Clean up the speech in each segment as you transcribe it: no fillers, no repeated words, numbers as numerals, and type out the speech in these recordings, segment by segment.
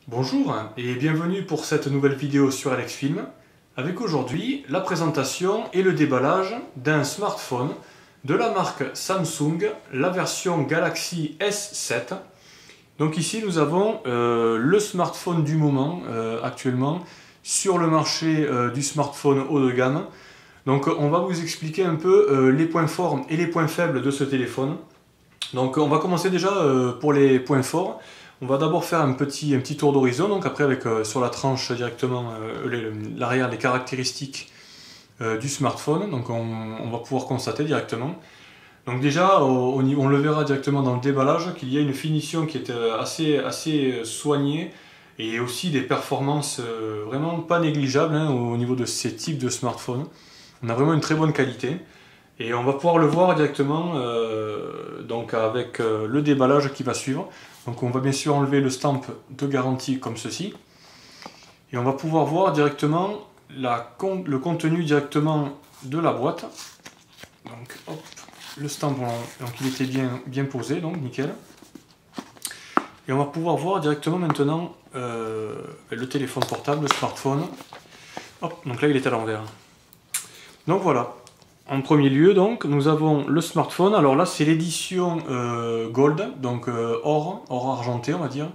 Bonjour et bienvenue pour cette nouvelle vidéo sur AlexFilm, avec aujourd'hui la présentation et le déballage d'un smartphone de la marque Samsung, la version Galaxy S7. Donc ici nous avons le smartphone du moment actuellement sur le marché du smartphone haut de gamme. Donc on va vous expliquer un peu les points forts et les points faibles de ce téléphone. Donc on va commencer déjà pour les points forts. On va d'abord faire un petit tour d'horizon, donc après avec sur la tranche directement l'arrière, les caractéristiques du smartphone, donc on va pouvoir constater directement. Donc déjà, on le verra directement dans le déballage qu'il y a une finition qui est assez soignée et aussi des performances vraiment pas négligeables au niveau de ces types de smartphones. On a vraiment une très bonne qualité. Et on va pouvoir le voir directement donc avec le déballage qui va suivre. Donc on va bien sûr enlever le stamp de garantie comme ceci. Et on va pouvoir voir directement le contenu directement de la boîte. Donc hop, le stamp, donc il était bien posé, donc nickel. Et on va pouvoir voir directement maintenant le téléphone portable, le smartphone. Hop, donc là il est à l'envers. Donc voilà. En premier lieu, donc, nous avons le smartphone. Alors là, c'est l'édition Gold, donc or argenté, on va dire.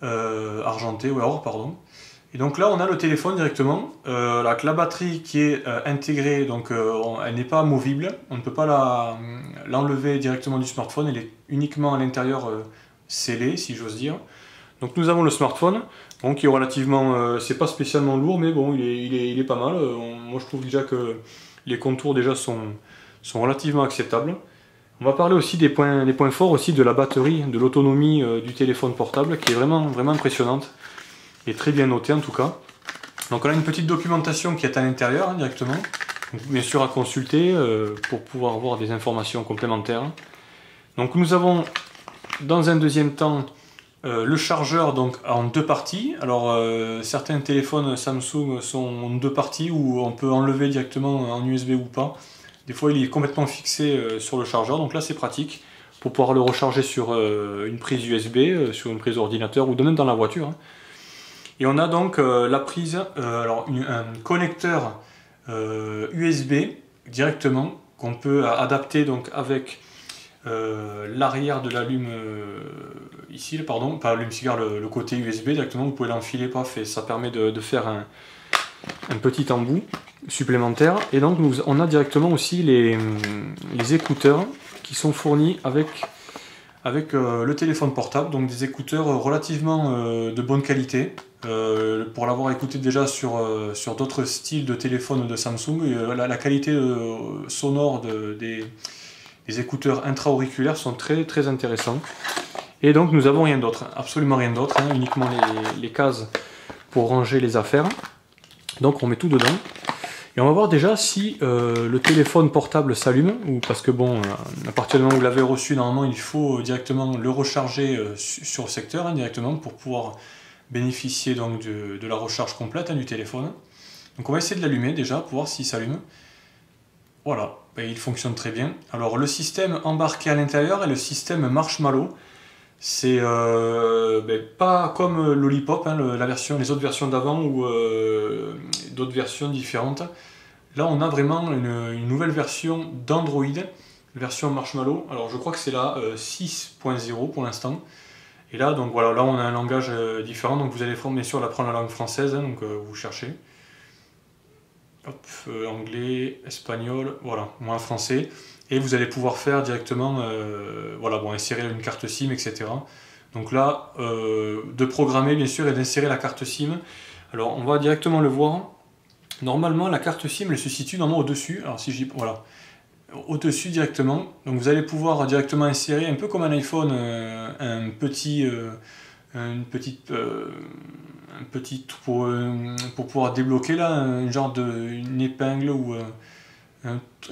Argenté, ouais, or, pardon. Et donc là, on a le téléphone directement. La batterie qui est intégrée, donc elle n'est pas amovible. On ne peut pas l'enlever directement du smartphone. Elle est uniquement à l'intérieur scellée, si j'ose dire. Donc nous avons le smartphone, bon, qui est relativement, c'est pas spécialement lourd, mais bon, il est pas mal. Moi, je trouve déjà que les contours déjà sont relativement acceptables. On va parler aussi des points forts aussi de la batterie, de l'autonomie du téléphone portable, qui est vraiment impressionnante et très bien notée en tout cas. Donc on a une petite documentation qui est à l'intérieur directement, donc, bien sûr à consulter pour pouvoir avoir des informations complémentaires. Donc nous avons dans un deuxième temps le chargeur donc en deux parties. Alors certains téléphones Samsung sont en deux parties où on peut enlever directement en USB ou pas. Des fois il est complètement fixé sur le chargeur, donc là c'est pratique pour pouvoir le recharger sur une prise USB, sur une prise ordinateur ou même dans la voiture. Et on a donc la prise, un connecteur USB directement qu'on peut adapter donc avec l'arrière de l'allume ici, pardon, pas l'allume-cigare, le côté USB directement, vous pouvez l'enfiler, paf, et ça permet de faire un petit embout supplémentaire. Et donc on a directement aussi les écouteurs qui sont fournis avec le téléphone portable, donc des écouteurs relativement de bonne qualité. Pour l'avoir écouté déjà sur d'autres styles de téléphones de Samsung, la qualité sonore des écouteurs intra-auriculaires sont très intéressants. Et donc nous avons rien d'autre, absolument rien d'autre, uniquement les cases pour ranger les affaires. Donc on met tout dedans. Et on va voir déjà si le téléphone portable s'allume, ou parce que bon, à partir du moment où vous l'avez reçu, normalement il faut directement le recharger sur le secteur directement pour pouvoir bénéficier donc de la recharge complète du téléphone. Donc on va essayer de l'allumer déjà pour voir s'il s'allume. Voilà, et il fonctionne très bien. Alors le système embarqué à l'intérieur est le système Marshmallow. C'est pas comme Lollipop, les autres versions d'avant ou d'autres versions différentes. Là on a vraiment une nouvelle version d'Android, version Marshmallow. Alors je crois que c'est la 6.0 pour l'instant. Et là, donc voilà, là on a un langage différent, donc vous allez bien sûr apprendre la langue française, donc vous cherchez. Hop, anglais, espagnol, voilà, moins français. Et vous allez pouvoir faire directement, voilà, bon, insérer une carte SIM, etc. Donc là, de programmer bien sûr et d'insérer la carte SIM. Alors on va directement le voir. Normalement, la carte SIM, elle se situe normalement au-dessus. Alors si je dis, voilà, au-dessus directement. Donc vous allez pouvoir directement insérer, un peu comme un iPhone, un petit pour pouvoir débloquer là, une épingle ou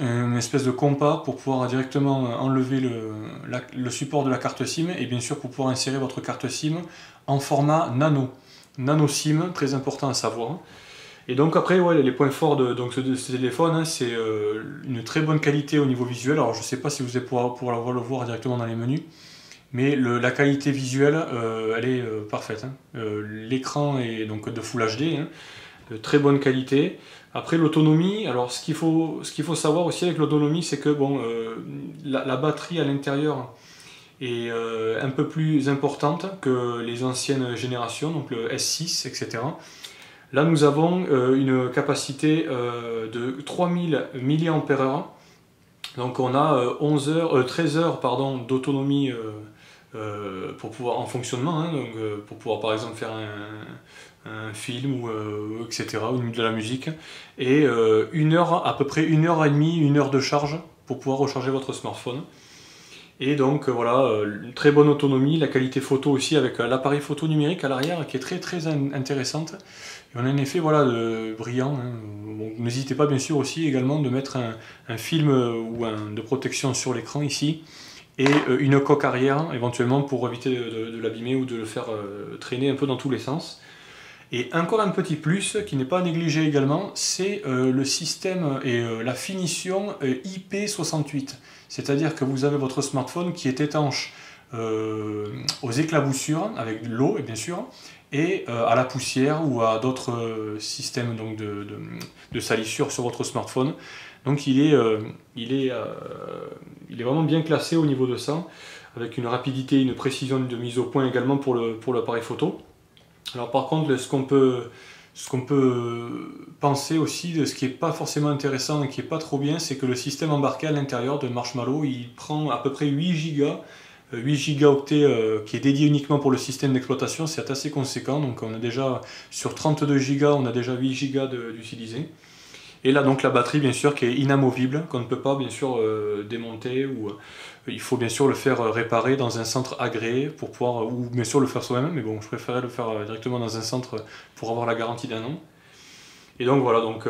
une espèce de compas pour pouvoir directement enlever le support de la carte SIM et bien sûr pour pouvoir insérer votre carte SIM en format nano SIM, très important à savoir. Et donc après, ouais, les points forts de ce téléphone, c'est une très bonne qualité au niveau visuel. Alors je ne sais pas si vous allez pouvoir le voir directement dans les menus, mais la qualité visuelle, elle est parfaite. Hein. L'écran est donc de Full HD, hein, de très bonne qualité. Après l'autonomie, alors ce qu'il faut savoir aussi avec l'autonomie, c'est que bon, la batterie à l'intérieur est un peu plus importante que les anciennes générations, donc le S6, etc. Là, nous avons une capacité de 3000 mAh. Donc on a 13 heures d'autonomie pour pouvoir en fonctionnement, hein, donc, pour pouvoir par exemple faire un film ou etc. ou de la musique, et à peu près 1 heure et demie, 1 heure de charge pour pouvoir recharger votre smartphone. Et donc voilà, une très bonne autonomie, la qualité photo aussi avec l'appareil photo numérique à l'arrière qui est très intéressante. Et on a un effet voilà, brillant. Hein. Bon, n'hésitez pas bien sûr aussi également de mettre un film ou de protection sur l'écran ici et une coque arrière éventuellement pour éviter de l'abîmer ou de le faire traîner un peu dans tous les sens. Et encore un petit plus qui n'est pas à négliger également, c'est le système et la finition IP68. C'est-à-dire que vous avez votre smartphone qui est étanche aux éclaboussures, avec de l'eau bien sûr, et à la poussière ou à d'autres systèmes donc, de salissure sur votre smartphone. Donc il est vraiment bien classé au niveau de ça, avec une rapidité, une précision de mise au point également pour l'appareil photo. Alors par contre, ce qu'on peut penser aussi, de ce qui n'est pas forcément intéressant et qui n'est pas trop bien, c'est que le système embarqué à l'intérieur de Marshmallow, il prend à peu près 8 Go, 8 gigaoctets qui est dédié uniquement pour le système d'exploitation, c'est assez conséquent, donc on a déjà sur 32 Go, on a déjà 8 Go d'utiliser. Et là donc la batterie bien sûr qui est inamovible, qu'on ne peut pas bien sûr démonter, ou il faut bien sûr le faire réparer dans un centre agréé pour pouvoir, ou bien sûr le faire soi-même, mais bon je préférais le faire directement dans un centre pour avoir la garantie d'un an. Et donc voilà, donc,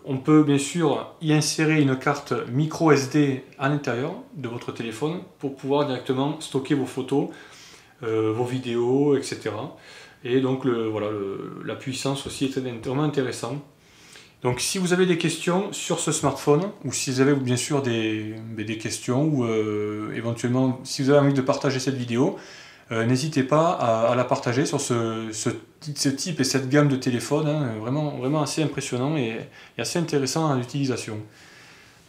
on peut bien sûr y insérer une carte micro SD à l'intérieur de votre téléphone pour pouvoir directement stocker vos photos, vos vidéos, etc. Et donc voilà, la puissance aussi est vraiment intéressante. Donc si vous avez des questions sur ce smartphone, ou si vous avez bien sûr des questions, ou éventuellement si vous avez envie de partager cette vidéo, n'hésitez pas à la partager sur ce type et cette gamme de téléphones, hein, vraiment assez impressionnant et assez intéressant à l'utilisation.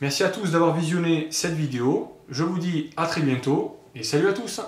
Merci à tous d'avoir visionné cette vidéo, je vous dis à très bientôt et salut à tous!